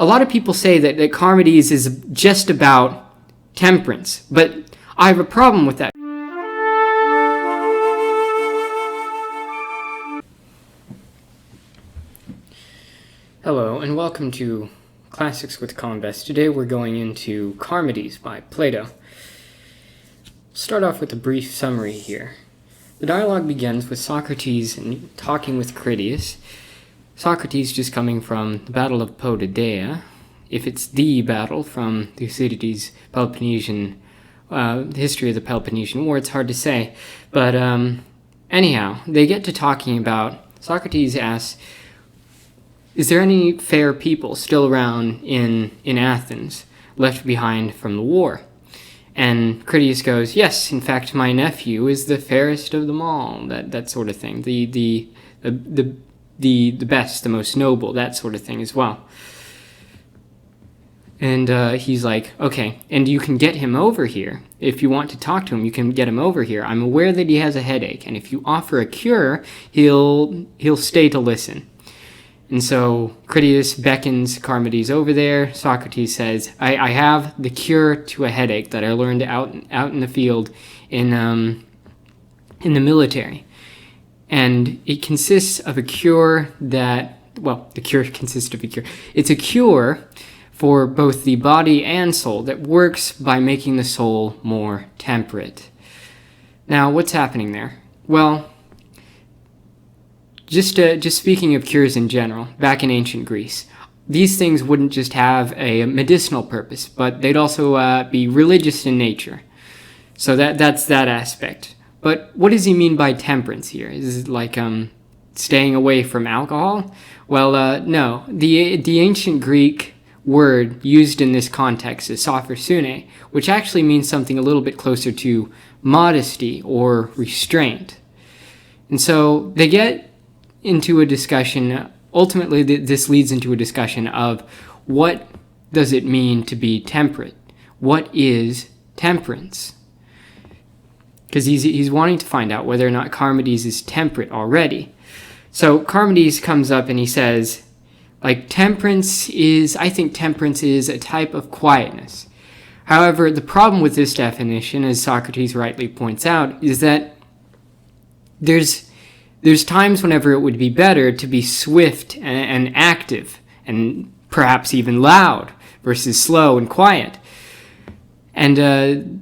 A lot of people say that Charmides is just about temperance, but I have a problem with that. Hello, and welcome to Classics with Combest. Today we're going into Charmides by Plato. Start off with a brief summary here. The dialogue begins with Socrates talking with Critias. Socrates just coming from the Battle of Potidaea, if it's the battle from Thucydides' Peloponnesian, history of the Peloponnesian War, it's hard to say. But anyhow, they get to talking about, Socrates asks, is there any fair people still around in Athens left behind from the war? And Critias goes, yes, in fact, my nephew is the fairest of them all, that sort of thing, the best, the most noble, that sort of thing as well. And he's like, okay, and you can get him over here. If you want to talk to him, you can get him over here. I'm aware that he has a headache, and if you offer a cure, he'll stay to listen. And so Critias beckons Charmides over there. Socrates says, I have the cure to a headache that I learned out in the field in the military. And it consists of a cure the cure consists of a cure. It's a cure for both the body and soul that works by making the soul more temperate. Now, what's happening there? Well, just speaking of cures in general, back in ancient Greece, these things wouldn't just have a medicinal purpose, but they'd also be religious in nature. So that's that aspect. But what does he mean by temperance here? Is it like staying away from alcohol? Well, no. The ancient Greek word used in this context is sophrosune, which actually means something a little bit closer to modesty or restraint. And so they get into a discussion. Ultimately, this leads into a discussion of what does it mean to be temperate? What is temperance? Because he's wanting to find out whether or not Charmides is temperate already. So Charmides comes up and he says, I think temperance is a type of quietness. However, the problem with this definition, as Socrates rightly points out, is that there's times whenever it would be better to be swift and active, and perhaps even loud, versus slow and quiet. And the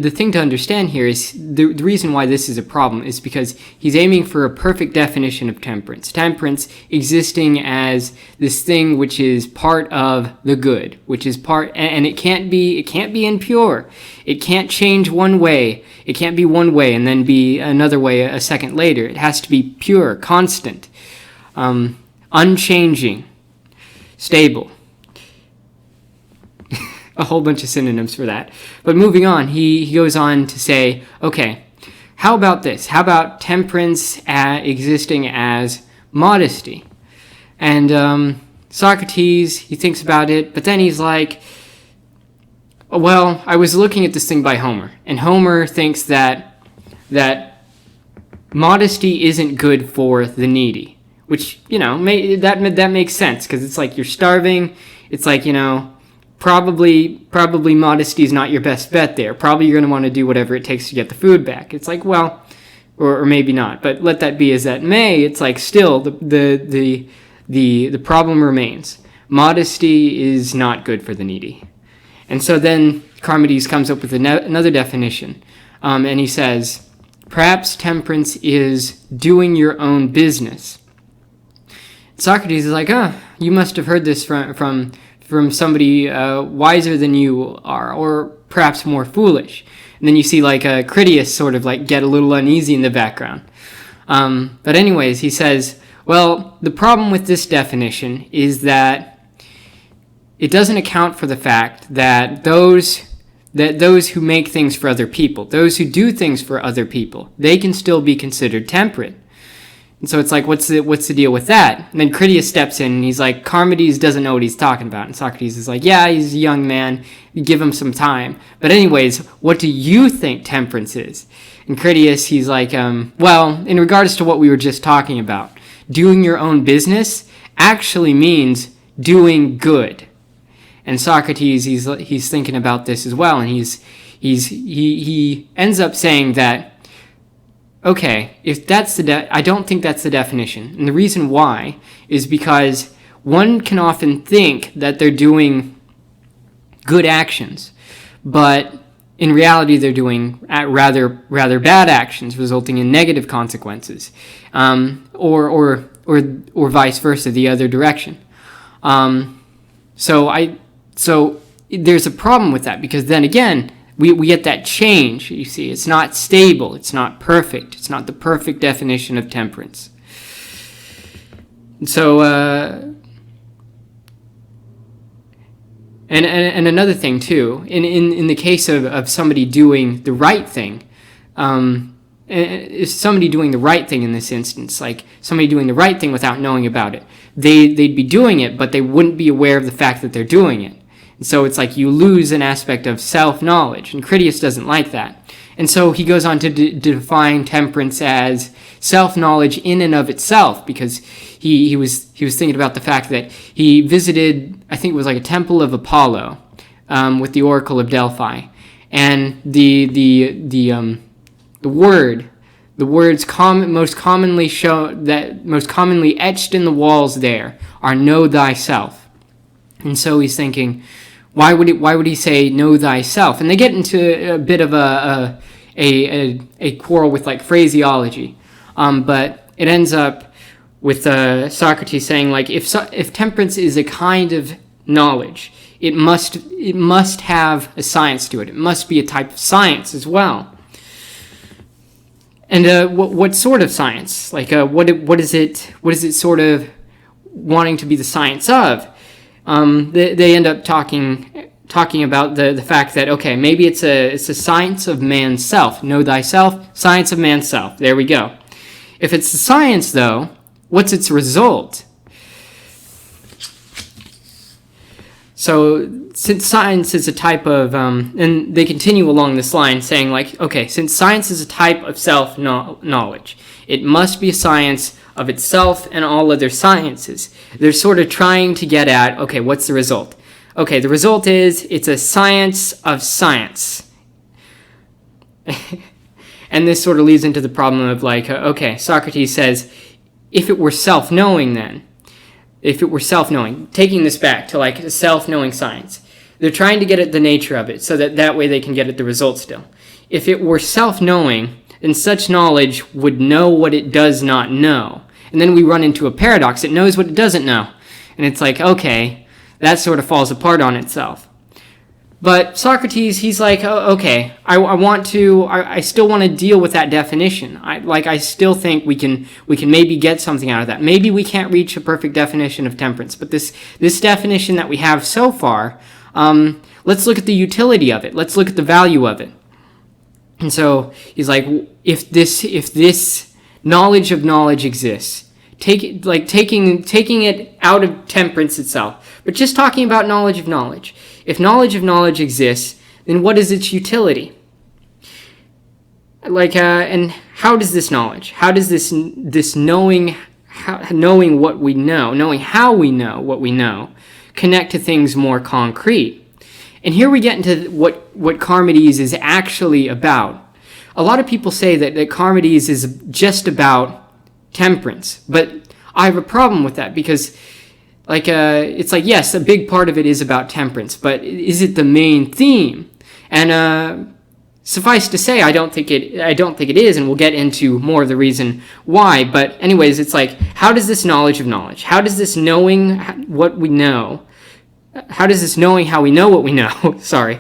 thing to understand here is the reason why this is a problem is because he's aiming for a perfect definition of temperance. Temperance existing as this thing which is part of the good, which is and it can't be impure. It can't change one way. It can't be one way and then be another way a second later. It has to be pure, constant, unchanging, stable. A whole bunch of synonyms for that. But moving on, he goes on to say, okay, how about this? How about temperance existing as modesty? And Socrates, he thinks about it, but then he's like, well, I was looking at this thing by Homer, and Homer thinks that modesty isn't good for the needy, which, that makes sense, because it's like you're starving, it's like, probably modesty is not your best bet there. Probably you're going to want to do whatever it takes to get the food back. It's like, well, or maybe not. But let that be as that may. It's like still the problem remains. Modesty is not good for the needy. And so then Charmides comes up with another definition, and he says, perhaps temperance is doing your own business. Socrates is like, you must have heard this from somebody wiser than you are, or perhaps more foolish. And then you see Critias sort of get a little uneasy in the background. But anyways, he says, well, the problem with this definition is that it doesn't account for the fact that those who make things for other people, those who do things for other people, they can still be considered temperate. And so it's like, what's the deal with that? And then Critias steps in and he's like, Charmides doesn't know what he's talking about. And Socrates is like, yeah, he's a young man. You give him some time. But anyways, what do you think temperance is? And Critias, he's like, well, in regards to what we were just talking about, doing your own business actually means doing good. And Socrates, he's thinking about this as well, and he ends up saying that, okay, if that's I don't think that's the definition. And the reason why is because one can often think that they're doing good actions, but in reality they're doing rather bad actions, resulting in negative consequences, or vice versa, the other direction. So there's a problem with that, because then again, we get that change. You see, it's not stable, it's not perfect, it's not the perfect definition of temperance. So, and another thing too, in the case of somebody doing the right thing, is somebody doing the right thing in this instance, like somebody doing the right thing without knowing about it, they'd be doing it, but they wouldn't be aware of the fact that they're doing it. And so it's like you lose an aspect of self-knowledge, and Critias doesn't like that. And so he goes on to define temperance as self-knowledge in and of itself, because he was thinking about the fact that he visited, I think it was like a temple of Apollo, with the Oracle of Delphi, and the words most commonly etched in the walls there are "Know thyself." And so he's thinking, why would he say "Know thyself"? And they get into a bit of a quarrel with like phraseology, but it ends up with Socrates saying, like, if temperance is a kind of knowledge, it must have a science to it. It must be a type of science as well. And what sort of science? Like, what is it sort of wanting to be the science of? They end up talking about the fact that, okay, maybe it's a science of man's self. Know thyself, science of man's self. There we go. If it's the science, though, what's its result? So, since science is a type of, and they continue along this line saying, like, okay, since science is a type of self-knowledge, it must be a science of itself and all other sciences. They're sort of trying to get at, okay, what's the result? Okay, the result is it's a science of science. And this sort of leads into the problem of, like, okay, Socrates says, if it were self-knowing then, if it were self-knowing, taking this back to like a self-knowing science, they're trying to get at the nature of it so that way they can get at the result still. If it were self-knowing, then such knowledge would know what it does not know. And then we run into a paradox. It knows what it doesn't know. And it's like, okay, that sort of falls apart on itself. But Socrates, he's like, oh, okay, I still want to deal with that definition. I still think we can maybe get something out of that. Maybe we can't reach a perfect definition of temperance, but this definition that we have so far, let's look at the utility of it. Let's look at the value of it. And so he's like, if this knowledge of knowledge exists, taking it out of temperance itself, but just talking about knowledge of knowledge. If knowledge of knowledge exists, then what is its utility? And how does this knowledge, how does this knowing what we know, knowing how we know what we know, connect to things more concrete? And here we get into what Charmides is actually about. A lot of people say that Charmides is just about temperance, but I have a problem with that because it's like, yes, a big part of it is about temperance, but is it the main theme? And suffice to say, I don't think it is, and we'll get into more of the reason why. But anyways, it's like, how does this knowledge of knowledge, how does this knowing what we know, how does this knowing how we know what we know? Sorry,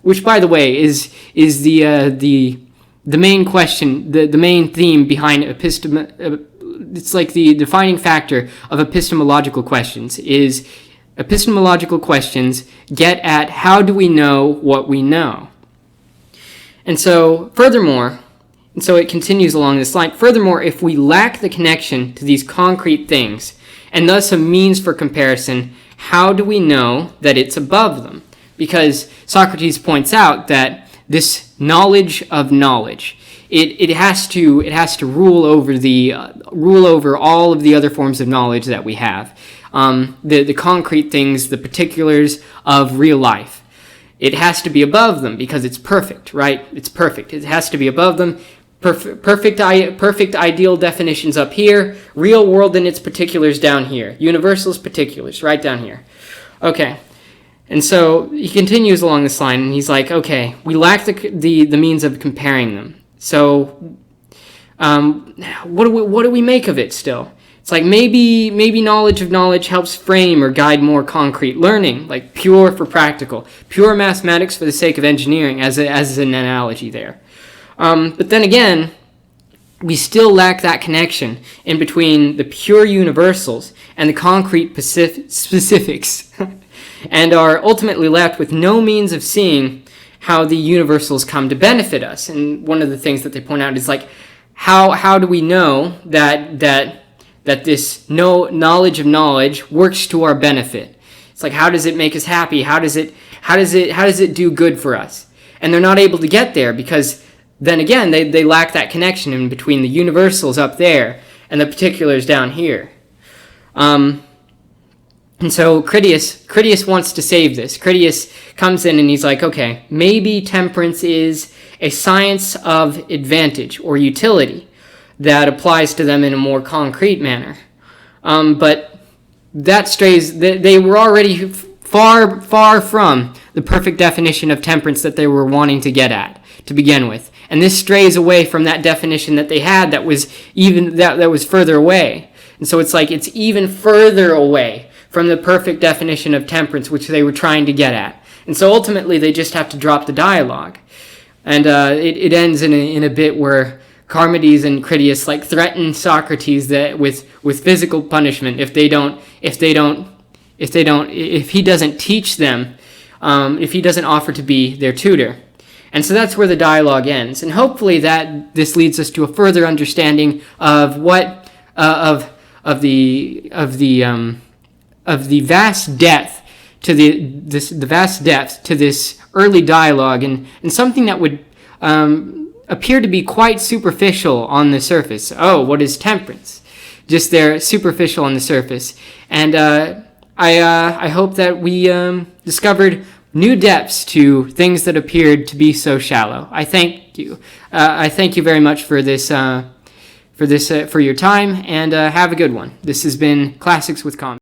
which by the way is the main question, the main theme behind it's like the defining factor of epistemological questions is epistemological questions get at how do we know what we know. And so it continues along this line. Furthermore, if we lack the connection to these concrete things and thus a means for comparison, how do we know that it's above them? Because Socrates points out that this knowledge of knowledge it has to rule over all of the other forms of knowledge that we have, the concrete things, the particulars of real life. It has to be above them because it's perfect, right? It's perfect. It has to be above them. Perfect ideal definitions up here, real world and its particulars down here, universals, particulars right down here. Okay, and so he continues along this line, and he's like, okay, we lack the means of comparing them. So, what do we make of it still? It's like maybe knowledge of knowledge helps frame or guide more concrete learning, like pure for practical, pure mathematics for the sake of engineering, as an analogy there. But then again, we still lack that connection in between the pure universals and the concrete specifics, and are ultimately left with no means of seeing how the universals come to benefit us. And one of the things that they point out is like, how do we know that this knowledge of knowledge works to our benefit? It's like, how does it make us happy? How does it do good for us? And they're not able to get there because then again, they lack that connection in between the universals up there and the particulars down here. And so Critias wants to save this. Critias comes in and he's like, okay, maybe temperance is a science of advantage or utility that applies to them in a more concrete manner. But that strays, they were already far from the perfect definition of temperance that they were wanting to get at to begin with. And this strays away from that definition that they had that was further away. And so it's like it's even further away from the perfect definition of temperance which they were trying to get at. And so ultimately they just have to drop the dialogue. And it ends in a bit where Charmides and Critias like threaten Socrates that with physical punishment if he doesn't teach them, if he doesn't offer to be their tutor. And so that's where the dialogue ends. And hopefully that this leads us to a further understanding of what of the vast depth to the vast depth to this early dialogue, and something that would appear to be quite superficial on the surface. Oh, what is temperance? Just they're superficial on the surface. And I hope that we discovered new depths to things that appeared to be so shallow. I thank you. I thank you very much for this, for your time, and have a good one. This has been Classics with Combest.